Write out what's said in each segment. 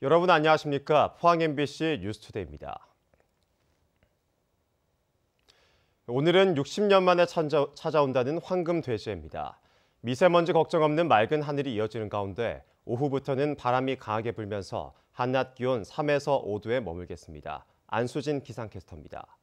여러분 안녕하십니까? 포항 MBC 뉴스투데이입니다. 오늘은 60년 만에 찾아온다는 황금돼지입니다. 미세먼지 걱정 없는 맑은 하늘이 이어지는 가운데 오후부터는 바람이 강하게 불면서 한낮 기온 3에서 5도에 머물겠습니다. 안수진 기상캐스터입니다.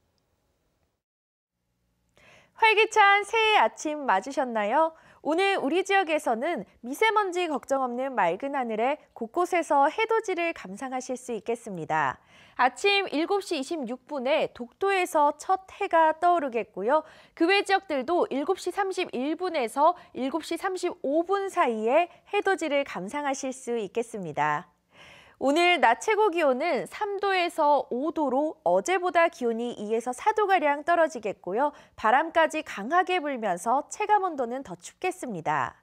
활기찬 새해 아침 맞으셨나요? 오늘 우리 지역에서는 미세먼지 걱정 없는 맑은 하늘에 곳곳에서 해돋이를 감상하실 수 있겠습니다. 아침 7시 26분에 독도에서 첫 해가 떠오르겠고요. 그 외 지역들도 7시 31분에서 7시 35분 사이에 해돋이를 감상하실 수 있겠습니다. 오늘 낮 최고 기온은 3도에서 5도로 어제보다 기온이 2에서 4도가량 떨어지겠고요. 바람까지 강하게 불면서 체감 온도는 더 춥겠습니다.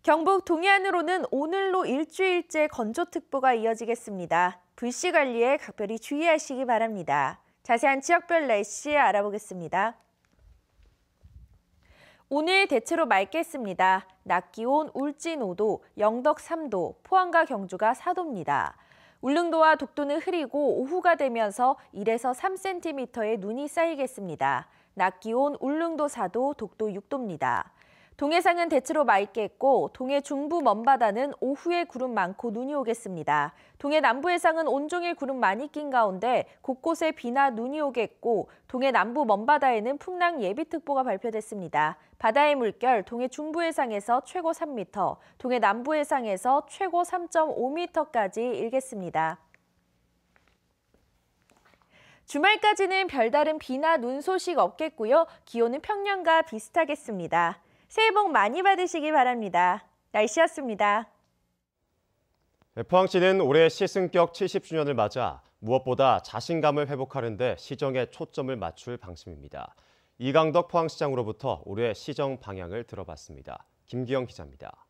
경북 동해안으로는 오늘로 일주일째 건조특보가 이어지겠습니다. 불씨 관리에 각별히 주의하시기 바랍니다. 자세한 지역별 날씨 알아보겠습니다. 오늘 대체로 맑겠습니다. 낮 기온 울진 5도, 영덕 3도, 포항과 경주가 4도입니다. 울릉도와 독도는 흐리고 오후가 되면서 1에서 3cm의 눈이 쌓이겠습니다. 낮 기온 울릉도 4도, 독도 6도입니다. 동해상은 대체로 맑겠고 동해 중부 먼바다는 오후에 구름 많고 눈이 오겠습니다. 동해 남부 해상은 온종일 구름 많이 낀 가운데 곳곳에 비나 눈이 오겠고 동해 남부 먼바다에는 풍랑 예비특보가 발표됐습니다. 바다의 물결 동해 중부 해상에서 최고 3m, 동해 남부 해상에서 최고 3.5m까지 일겠습니다. 주말까지는 별다른 비나 눈 소식 없겠고요. 기온은 평년과 비슷하겠습니다. 새해 복 많이 받으시기 바랍니다. 날씨였습니다. 포항시는 올해 시승격 70주년을 맞아 무엇보다 자신감을 회복하는 데 시정에 초점을 맞출 방침입니다. 이강덕 포항시장으로부터 올해 시정 방향을 들어봤습니다. 김기영 기자입니다.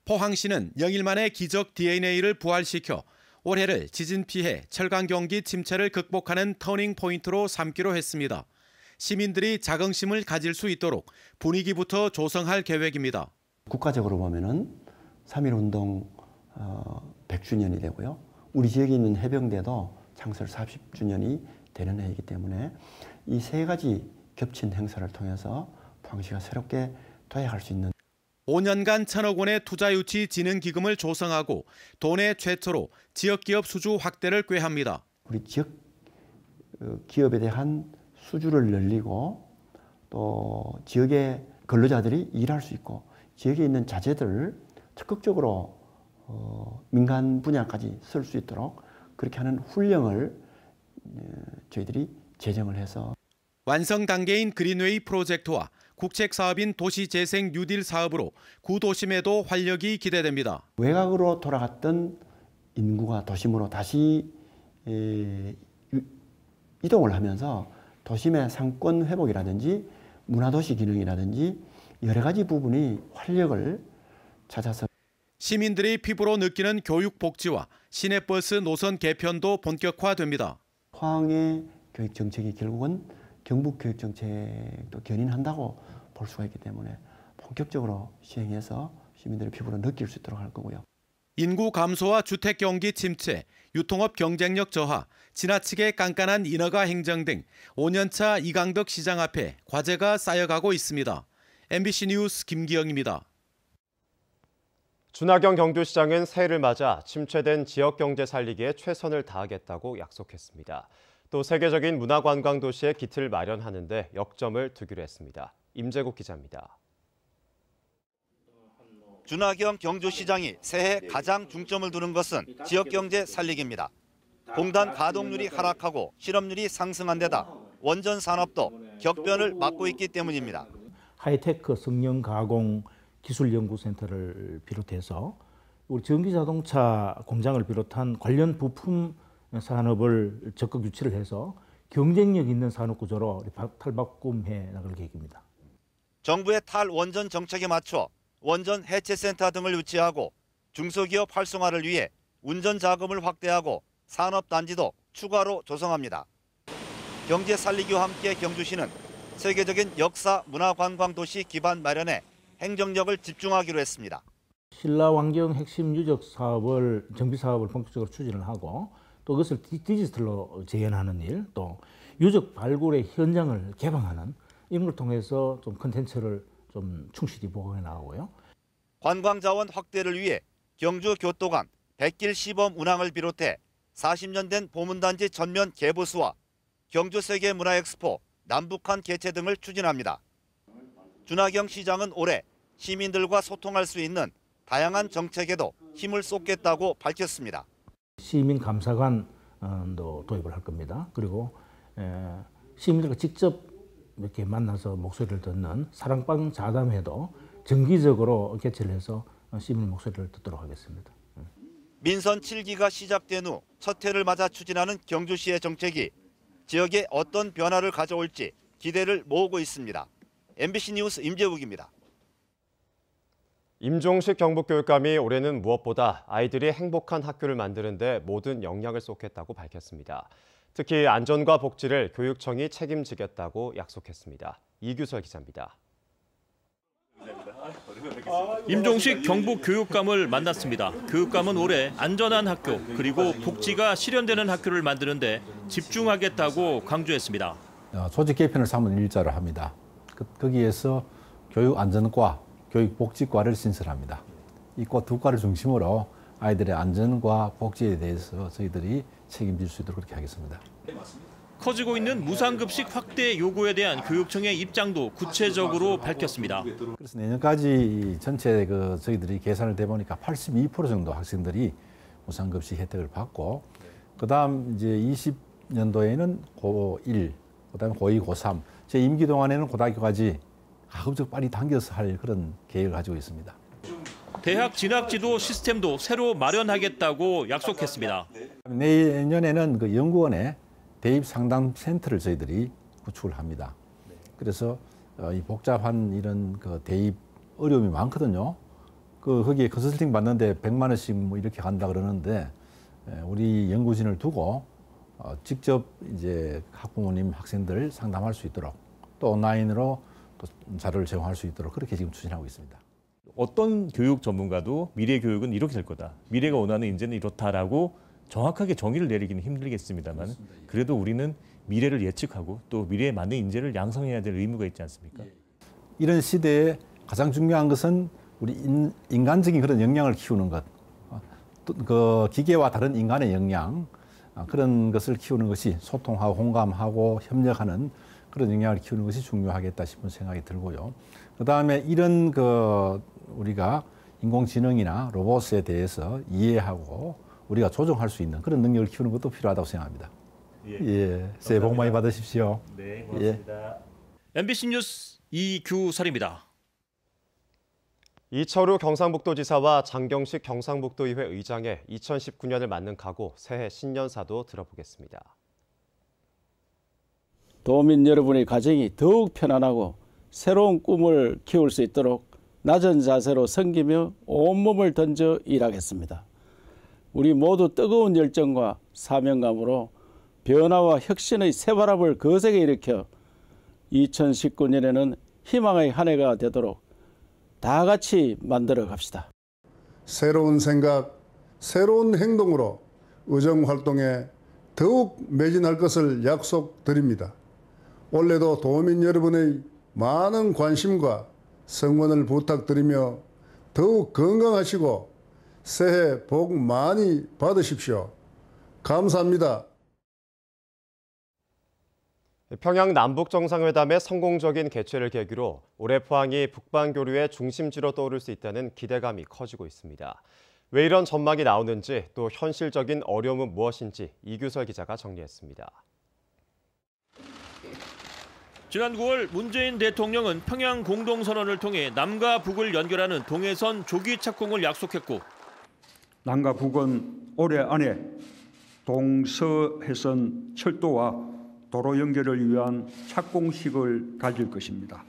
포항시는 영일만의 기적 DNA를 부활시켜 올해를 지진 피해, 철강 경기 침체를 극복하는 터닝 포인트로 삼기로 했습니다. 시민들이 자긍심을 가질 수 있도록 분위기부터 조성할 계획입니다. 국가적으로 보면은 3.1운동 100주년이 되고요. 우리 지역에 있는 해병대도 창설 40주년이 되는 해이기 때문에 이 세 가지 겹친 행사를 통해서 포항시가 새롭게 도약할 수 있는 5년간 1,000억 원의 투자유치 진흥기금을 조성하고 도내 최초로 지역기업 수주 확대를 꾀합니다. 우리 지역 기업에 대한 수주를 늘리고 또 지역의 근로자들이 일할 수 있고 지역에 있는 자재들을 적극적으로 민간 분야까지 쓸 수 있도록 그렇게 하는 훈령을 저희들이 제정을 해서 완성 단계인 그린웨이 프로젝트와 국책 사업인 도시재생 뉴딜 사업으로 구도심에도 활력이 기대됩니다. 외곽으로 돌아갔던 인구가 도심으로 다시 이동을 하면서 도심의 상권 회복이라든지 문화도시 기능이라든지 여러 가지 부분이 활력을 찾아서 시민들이 피부로 느끼는 교육 복지와 시내버스 노선 개편도 본격화됩니다. 포항의 교육 정책이 결국은 경북 교육 정책도 견인한다고 볼 수가 있기 때문에 본격적으로 시행해서 시민들의 피부로 느낄 수 있도록 할 거고요. 인구 감소와 주택 경기 침체, 유통업 경쟁력 저하, 지나치게 깐깐한 인허가 행정 등 5년차 이강덕 시장 앞에 과제가 쌓여가고 있습니다. MBC 뉴스 김기영입니다. 준하경 경주시장은 새해를 맞아 침체된 지역 경제 살리기에 최선을 다하겠다고 약속했습니다. 또 세계적인 문화관광 도시의 기틀 마련하는 데 역점을 두기로 했습니다. 임재국 기자입니다. 준하경 경주시장이 새해 가장 중점을 두는 것은 지역경제 살리기입니다. 공단 가동률이 하락하고 실업률이 상승한 데다 원전 산업도 격변을 맞고 있기 때문입니다. 하이테크 성능 가공 기술연구센터를 비롯해서 우리 전기자동차 공장을 비롯한 관련 부품 산업을 적극 유치를 해서 경쟁력 있는 산업 구조로 탈바꿈해 나갈 계획입니다. 정부의 탈원전 정책에 맞춰 원전 해체센터 등을 유치하고 중소기업 활성화를 위해 운전 자금을 확대하고 산업단지도 추가로 조성합니다. 경제 살리기와 함께 경주시는 세계적인 역사 문화관광 도시 기반 마련에 행정력을 집중하기로 했습니다. 신라환경 핵심 유적 사업을 정비 사업을 본격적으로 추진을 하고 또 그것을 디지털로 재현하는 일, 또 유적 발굴의 현장을 개방하는 이런 걸 통해서 좀 콘텐츠를 좀 충실히 보강해 나가고요. 관광자원 확대를 위해 경주교토관 백길 시범 운항을 비롯해 40년 된 보문단지 전면 개보수와 경주세계문화엑스포 남북한 개최 등을 추진합니다. 준하경 시장은 올해 시민들과 소통할 수 있는 다양한 정책에도 힘을 쏟겠다고 밝혔습니다. 시민 감사관도 도입을 할 겁니다. 그리고 시민들과 직접 이렇게 만나서 목소리를 듣는 사랑방 자담회도 정기적으로 개최를 해서 시민 목소리를 듣도록 하겠습니다. 민선 7기가 시작된 후 첫 해를 맞아 추진하는 경주시의 정책이 지역에 어떤 변화를 가져올지 기대를 모으고 있습니다. MBC 뉴스 임재욱입니다. 임종식 경북교육감이 올해는 무엇보다 아이들이 행복한 학교를 만드는 데 모든 역량을 쏟겠다고 밝혔습니다. 특히 안전과 복지를 교육청이 책임지겠다고 약속했습니다. 이규설 기자입니다. 임종식 경북교육감을 만났습니다. 교육감은 올해 안전한 학교 그리고 복지가 실현되는 학교를 만드는 데 집중하겠다고 강조했습니다. 조직 개편을 3월 1일자로 합니다. 거기에서 교육안전과 교육복지과를 신설합니다. 이 두 과를 중심으로 아이들의 안전과 복지에 대해서 저희들이 책임질 수 있도록 그렇게 하겠습니다. 커지고 있는 무상급식 확대 요구에 대한 교육청의 입장도 구체적으로 밝혔습니다. 그래서 내년까지 전체 저희들이 계산을 해보니까 82% 정도 학생들이 무상급식 혜택을 받고, 그다음 이제 20년도에는 고1, 그다음에 고2, 고3, 제 임기 동안에는 고등학교까지 가급적 빨리 당겨서 할 그런 계획을 가지고 있습니다. 대학 진학지도 시스템도 새로 마련하겠다고 약속했습니다. 내년에는 연구원에 대입 상담 센터를 저희들이 구축을 합니다. 그래서 이 복잡한 이런 대입 어려움이 많거든요. 거기에 컨설팅 받는데 100만 원씩 뭐 이렇게 간다 그러는데, 우리 연구진을 두고 직접 이제 학부모님, 학생들 상담할 수 있도록, 또 온라인으로 또 자료를 제공할 수 있도록 그렇게 지금 추진하고 있습니다. 어떤 교육 전문가도 미래 교육은 이렇게 될 거다, 미래가 원하는 인재는 이렇다라고 정확하게 정의를 내리기는 힘들겠습니다만, 그래도 우리는 미래를 예측하고 또 미래에 맞는 인재를 양성해야 될 의무가 있지 않습니까? 이런 시대에 가장 중요한 것은 우리 인간적인 그런 역량을 키우는 것, 그 기계와 다른 인간의 역량, 그런 것을 키우는 것이, 소통하고 공감하고 협력하는 그런 역량을 키우는 것이 중요하겠다 싶은 생각이 들고요. 그다음에 이런 우리가 인공지능이나 로봇에 대해서 이해하고 우리가 조정할 수 있는 그런 능력을 키우는 것도 필요하다고 생각합니다. 예, 새해 복 많이 받으십시오. 네, 고맙습니다. MBC 뉴스 이규설입니다. 이철우 경상북도지사와 장경식 경상북도의회 의장의 2019년을 맞는 각오, 새해 신년사도 들어보겠습니다. 도민 여러분의 가정이 더욱 편안하고 새로운 꿈을 키울 수 있도록 낮은 자세로 섬기며 온몸을 던져 일하겠습니다. 우리 모두 뜨거운 열정과 사명감으로 변화와 혁신의 새바람을 거세게 일으켜 2019년에는 희망의 한 해가 되도록 다 같이 만들어 갑시다. 새로운 생각, 새로운 행동으로 의정활동에 더욱 매진할 것을 약속드립니다. 올해도 도민 여러분의 많은 관심과 성원을 부탁드리며 더욱 건강하시고 새해 복 많이 받으십시오. 감사합니다. 평양 남북정상회담의 성공적인 개최를 계기로 올해 포항이 북방교류의 중심지로 떠오를 수 있다는 기대감이 커지고 있습니다. 왜 이런 전망이 나오는지, 또 현실적인 어려움은 무엇인지 이규설 기자가 정리했습니다. 지난 9월 문재인 대통령은 평양 공동선언을 통해 남과 북을 연결하는 동해선 조기 착공을 약속했고, 남과 북은 올해 안에 동서해선 철도와 도로 연결을 위한 착공식을 가질 것입니다.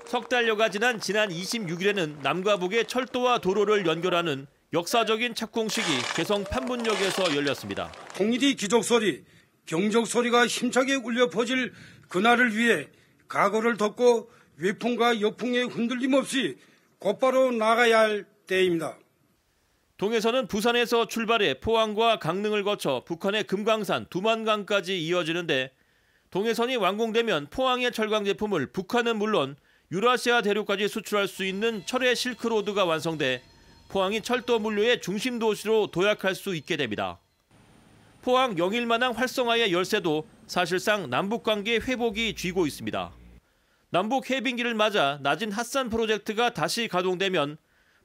석 달여가 지난 26일에는 남과 북의 철도와 도로를 연결하는 역사적인 착공식이 개성 판문역에서 열렸습니다. 통일이 기적소리, 경적소리가 힘차게 울려 퍼질 그날을 위해 각오를 덮고 위풍과 여풍에 흔들림 없이 곧바로 나가야 할 때입니다. 동해선은 부산에서 출발해 포항과 강릉을 거쳐 북한의 금강산, 두만강까지 이어지는데 동해선이 완공되면 포항의 철강 제품을 북한은 물론 유라시아 대륙까지 수출할 수 있는 철의 실크로드가 완성돼 포항이 철도 물류의 중심 도시로 도약할 수 있게 됩니다. 포항 영일만항 활성화의 열쇠도 사실상 남북관계 회복이 쥐고 있습니다. 남북 해빙기를 맞아 나진 핫산 프로젝트가 다시 가동되면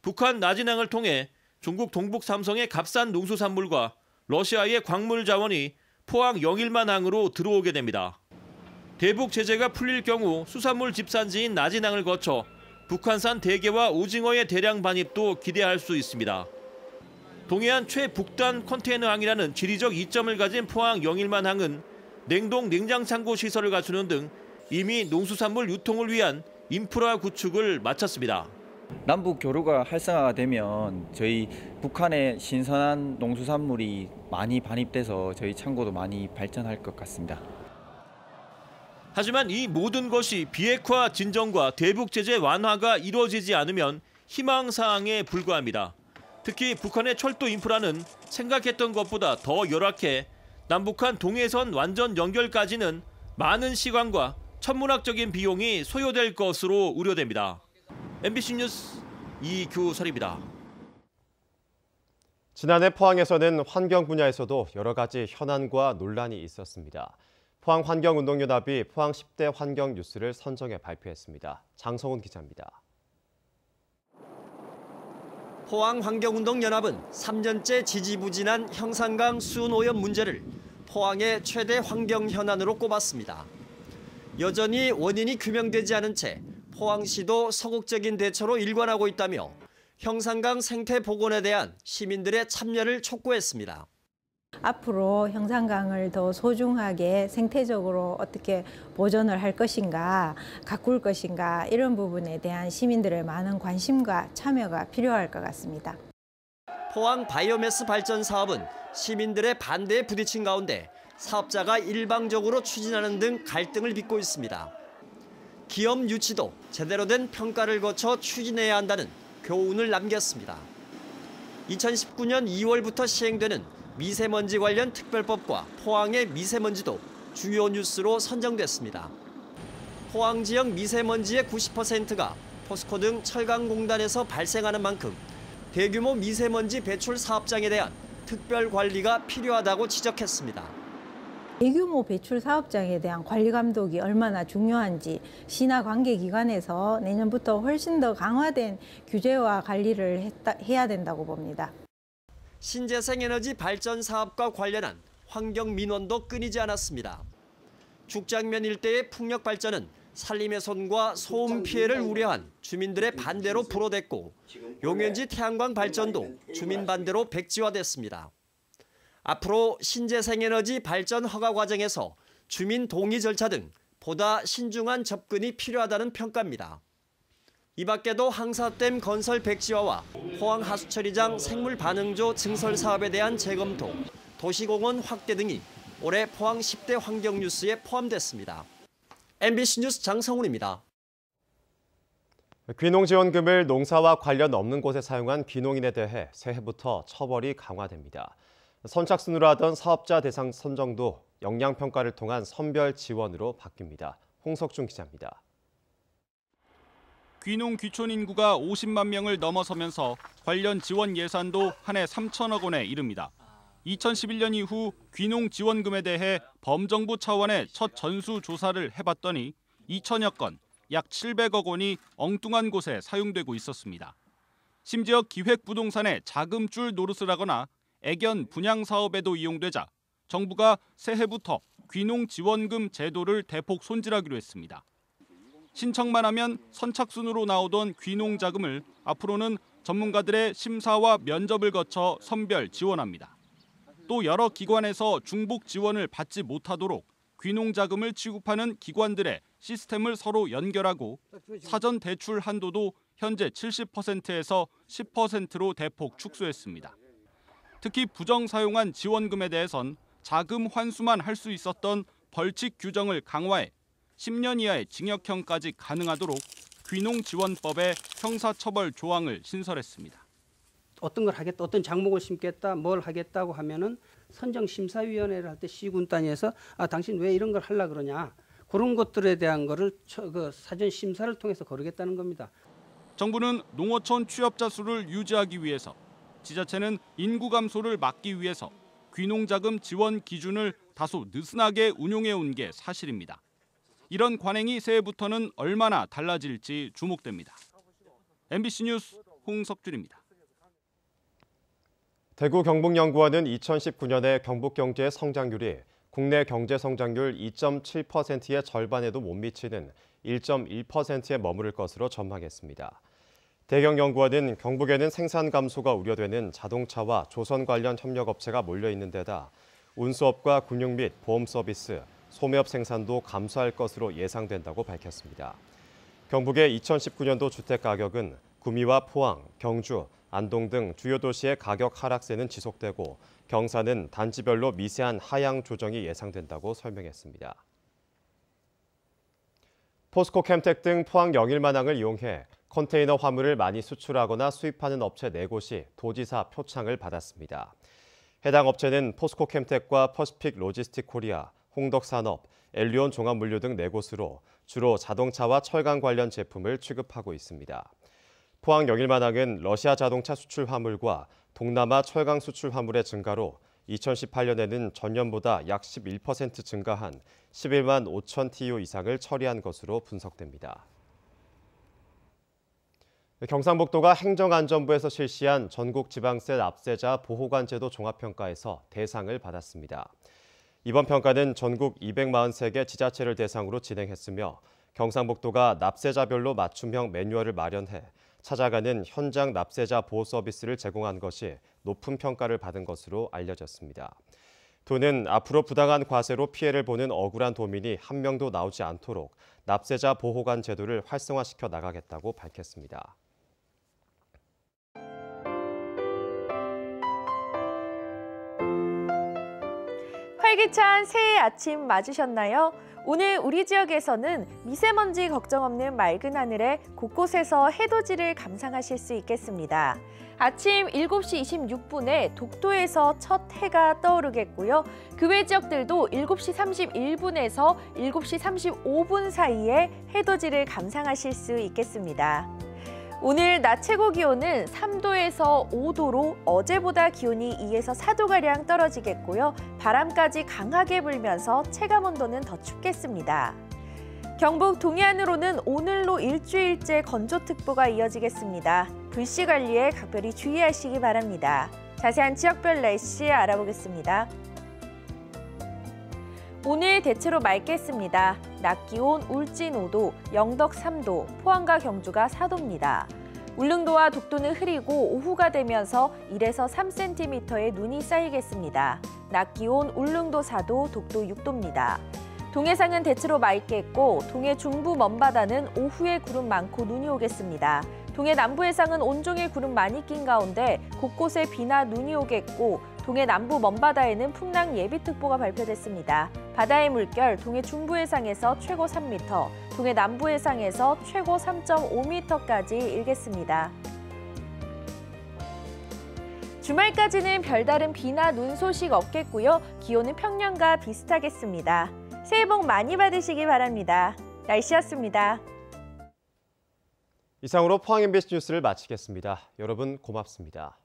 북한 나진항을 통해 중국 동북 삼성의 값싼 농수산물과 러시아의 광물 자원이 포항 영일만항으로 들어오게 됩니다. 대북 제재가 풀릴 경우 수산물 집산지인 나진항을 거쳐 북한산 대게와 오징어의 대량 반입도 기대할 수 있습니다. 동해안 최북단 컨테이너항이라는 지리적 이점을 가진 포항 영일만항은 냉동 냉장창고 시설을 갖추는 등 이미 농수산물 유통을 위한 인프라 구축을 마쳤습니다. 남북 교류가 활성화가 되면 저희 북한의 신선한 농수산물이 많이 반입돼서 저희 창고도 많이 발전할 것 같습니다. 하지만 이 모든 것이 비핵화 진정과 대북 제재 완화가 이루어지지 않으면 희망사항에 불과합니다. 특히 북한의 철도 인프라는 생각했던 것보다 더 열악해 남북한 동해선 완전 연결까지는 많은 시간과 천문학적인 비용이 소요될 것으로 우려됩니다. MBC 뉴스 이규설입니다. 지난해 포항에서는 환경 분야에서도 여러 가지 현안과 논란이 있었습니다. 포항환경운동연합이 포항 10대 환경 뉴스를 선정해 발표했습니다. 장성훈 기자입니다. 포항환경운동연합은 3년째 지지부진한 형산강 수온오염 문제를 포항의 최대 환경 현안으로 꼽았습니다. 여전히 원인이 규명되지 않은 채 포항시도 소극적인 대처로 일관하고 있다며 형산강 생태 복원에 대한 시민들의 참여를 촉구했습니다. 앞으로 형산강을 더 소중하게 생태적으로 어떻게 보존을 할 것인가, 가꿀 것인가 이런 부분에 대한 시민들의 많은 관심과 참여가 필요할 것 같습니다. 포항 바이오매스 발전 사업은 시민들의 반대에 부딪힌 가운데 사업자가 일방적으로 추진하는 등 갈등을 빚고 있습니다. 기업 유치도 제대로 된 평가를 거쳐 추진해야 한다는 교훈을 남겼습니다. 2019년 2월부터 시행되는 미세먼지 관련 특별법과 포항의 미세먼지도 주요 뉴스로 선정됐습니다. 포항 지역 미세먼지의 90%가 포스코 등 철강공단에서 발생하는 만큼 대규모 미세먼지 배출 사업장에 대한 특별 관리가 필요하다고 지적했습니다. 대규모 배출 사업장에 대한 관리 감독이 얼마나 중요한지 시나 관계기관에서 내년부터 훨씬 더 강화된 규제와 관리를 해야 된다고 봅니다. 신재생에너지 발전 사업과 관련한 환경 민원도 끊이지 않았습니다. 죽장면 일대의 풍력 발전은 산림훼손과 소음 피해를 우려한 주민들의 반대로 불어댔고 용현지 태양광 발전도 주민 반대로 백지화됐습니다. 앞으로 신재생에너지 발전 허가 과정에서 주민 동의 절차 등 보다 신중한 접근이 필요하다는 평가입니다. 이 밖에도 항사댐 건설 백지화와 포항 하수처리장 생물 반응조 증설 사업에 대한 재검토, 도시공원 확대 등이 올해 포항 10대 환경 뉴스에 포함됐습니다. MBC 뉴스 장성훈입니다. 귀농지원금을 농사와 관련 없는 곳에 사용한 귀농인에 대해 새해부터 처벌이 강화됩니다. 선착순으로 하던 사업자 대상 선정도 역량평가를 통한 선별 지원으로 바뀝니다. 홍석준 기자입니다. 귀농 귀촌 인구가 50만 명을 넘어서면서 관련 지원 예산도 한 해 3천억 원에 이릅니다. 2011년 이후 귀농 지원금에 대해 범정부 차원의 첫 전수 조사를 해봤더니 2천여 건, 약 700억 원이 엉뚱한 곳에 사용되고 있었습니다. 심지어 기획부동산의 자금줄 노릇을 하거나 애견 분양 사업에도 이용되자 정부가 새해부터 귀농 지원금 제도를 대폭 손질하기로 했습니다. 신청만 하면 선착순으로 나오던 귀농 자금을 앞으로는 전문가들의 심사와 면접을 거쳐 선별 지원합니다. 또 여러 기관에서 중복 지원을 받지 못하도록 귀농 자금을 취급하는 기관들의 시스템을 서로 연결하고 사전 대출 한도도 현재 70%에서 10%로 대폭 축소했습니다. 특히 부정 사용한 지원금에 대해선 자금 환수만 할 수 있었던 벌칙 규정을 강화해 10년 이하의 징역형까지 가능하도록 귀농지원법에 형사처벌 조항을 신설했습니다. 어떤 걸 하겠다, 어떤 작목을 심겠다, 뭘 하겠다고 하면은 선정심사위원회를 할 때 시군 단위에서 당신 왜 이런 걸 하려고 그러냐. 그런 것들에 대한 거를 사전 심사를 통해서 거르겠다는 겁니다. 정부는 농어촌 취업자 수를 유지하기 위해서, 지자체는 인구 감소를 막기 위해서 귀농자금 지원 기준을 다소 느슨하게 운용해온 게 사실입니다. 이런 관행이 새해부터는 얼마나 달라질지 주목됩니다. MBC 뉴스 홍석준입니다. 대구 경북연구원은 2019년에 경북 경제의 성장률이 국내 경제 성장률 2.7%의 절반에도 못 미치는 1.1%에 머무를 것으로 전망했습니다. 대경연구원은 경북에는 생산 감소가 우려되는 자동차와 조선 관련 협력업체가 몰려 있는 데다 운수업과 금융 및 보험 서비스, 소매업 생산도 감소할 것으로 예상된다고 밝혔습니다. 경북의 2019년도 주택가격은 구미와 포항, 경주, 안동 등 주요 도시의 가격 하락세는 지속되고 경사는 단지별로 미세한 하향 조정이 예상된다고 설명했습니다. 포스코 캠텍 등 포항 영일만항을 이용해 컨테이너 화물을 많이 수출하거나 수입하는 업체 4곳이 도지사 표창을 받았습니다. 해당 업체는 포스코 캠텍과 퍼시픽 로지스틱 코리아, 홍덕산업, 엘리온 종합물류 등 4곳으로 주로 자동차와 철강 관련 제품을 취급하고 있습니다. 포항 영일만항은 러시아 자동차 수출 화물과 동남아 철강 수출 화물의 증가로 2018년에는 전년보다 약 11% 증가한 11만 5천 TU 이상을 처리한 것으로 분석됩니다. 경상북도가 행정안전부에서 실시한 전국지방세 납세자 보호관제도 종합평가에서 대상을 받았습니다. 이번 평가는 전국 243개 지자체를 대상으로 진행했으며 경상북도가 납세자별로 맞춤형 매뉴얼을 마련해 찾아가는 현장 납세자 보호 서비스를 제공한 것이 높은 평가를 받은 것으로 알려졌습니다. 도는 앞으로 부당한 과세로 피해를 보는 억울한 도민이 한 명도 나오지 않도록 납세자 보호관 제도를 활성화시켜 나가겠다고 밝혔습니다. 활기찬 새해 아침 맞으셨나요? 오늘 우리 지역에서는 미세먼지 걱정 없는 맑은 하늘에 곳곳에서 해돋이를 감상하실 수 있겠습니다. 아침 7시 26분에 독도에서 첫 해가 떠오르겠고요. 그 외 지역들도 7시 31분에서 7시 35분 사이에 해돋이를 감상하실 수 있겠습니다. 오늘 낮 최고 기온은 3도에서 5도로 어제보다 기온이 2에서 4도가량 떨어지겠고요. 바람까지 강하게 불면서 체감온도는 더 춥겠습니다. 경북 동해안으로는 오늘로 일주일째 건조특보가 이어지겠습니다. 불씨 관리에 각별히 주의하시기 바랍니다. 자세한 지역별 날씨 알아보겠습니다. 오늘 대체로 맑겠습니다. 낮 기온 울진 5도, 영덕 3도, 포항과 경주가 4도입니다. 울릉도와 독도는 흐리고 오후가 되면서 1에서 3cm의 눈이 쌓이겠습니다. 낮 기온 울릉도 4도, 독도 6도입니다. 동해상은 대체로 맑겠고 동해 중부 먼바다는 오후에 구름 많고 눈이 오겠습니다. 동해 남부 해상은 온종일 구름 많이 낀 가운데 곳곳에 비나 눈이 오겠고 동해 남부 먼바다에는 풍랑 예비특보가 발표됐습니다. 바다의 물결 동해 중부 해상에서 최고 3m, 동해 남부 해상에서 최고 3.5m까지 일겠습니다. 주말까지는 별다른 비나 눈 소식 없겠고요. 기온은 평년과 비슷하겠습니다. 새해 복 많이 받으시기 바랍니다. 날씨였습니다. 이상으로 포항 MBC 뉴스를 마치겠습니다. 여러분 고맙습니다.